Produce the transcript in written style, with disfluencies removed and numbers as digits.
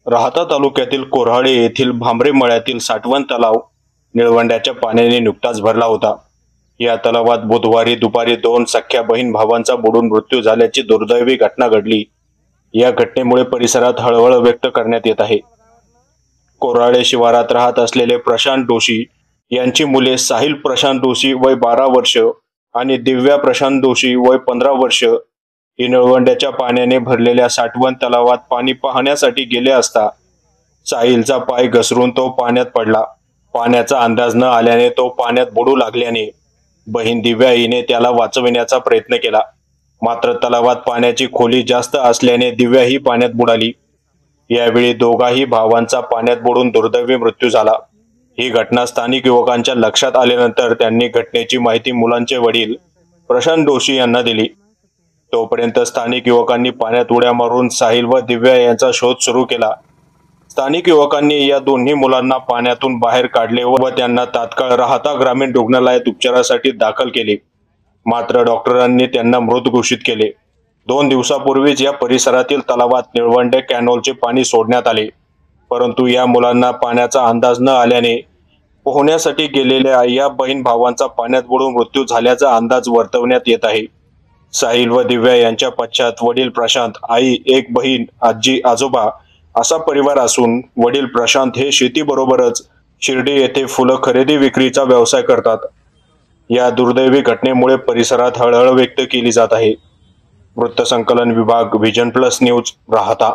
राहाता तालुक्यातील कोऱ्हाळे येथील भांबरे मळ्यातील साठवण तलाव निळवंड्याच्या पाण्याने नुकताच भरला होता। या तलावात बुधवारी दुपारी दोन सख्या बहीण भावांचा बुडून मृत्यू झाल्याची दुर्दैवी घटना घडली। या घटनेमुळे परिसरात हळहळ व्यक्त करण्यात येत आहे। कोऱ्हाळे शिवारात राहत असलेले प्रशांत दोशी यांची मुले साहिल प्रशांत दोशी वय 12 वर्ष आणि दिव्या प्रशांत दोशी वय 15 वर्ष ही निळवंड्याच्या पाण्याने भरलेल्या साठवण तलावात पाणी पाहण्यासाठी गेले असता साहिलचा पाय घसरून तो पाण्यात पडला। पाण्याचा अंदाज न आल्याने तो पाण्यात बुडू लागल्याने बहीण दिव्या हिने त्याला वाचविण्याचा प्रयत्न केला, मात्र तलावात पाण्याची खोली जास्त असल्याने दिव्या ही पाण्यात बुडाली। यावेळी दोघाही भावांचा पाण्यात बुडून दुर्दैवी मृत्यू झाला। ही घटना स्थानिक युवकांच्या लक्षात आल्यानंतर त्यांनी घटनेची माहिती मुलांचे वडील प्रशांत दोशी यांना दिली। तोपर्यंत स्थानिक युवकांनी पाण्यात उड्या मारून साहिल व दिव्या यांचा शोध सुरू केला। स्थानिक युवकांनी या दोन्ही मुलांना पाण्यातून बाहेर काढले व त्यांना तात्काळ राहाता ग्रामीण रुग्णालयात उपचारासाठी दाखल केले, मात्र डॉक्टरांनी त्यांना मृत घोषित केले। 2 दिवसापूर्वीच या परिसरातील तलावात निळवंडे कॅनॉलचे पाणी सोडण्यात आले, परंतु या मुलांना पाण्याचा अंदाज न आल्याने पोहण्यासाठी गेलेल्या या बहीण भावांचा पाण्यात बुडून मृत्यू झाल्याचा अंदाज वर्तवण्यात येत आहे। साहिल व दिव्या यांच्या पश्चात वडील प्रशांत, आई, एक बहीण, आजी, आजोबा असा परिवार असून वडील प्रशांत हे शेतीबरोबरच शिर्डी येथे फुलं खरेदी विक्रीचा व्यवसाय करतात। या दुर्दैवी घटनेमुळे परिसरात हळहळ व्यक्त केली जात आहे। वृत्तसंकलन विभाग, व्हिजन प्लस न्यूज, राहाता।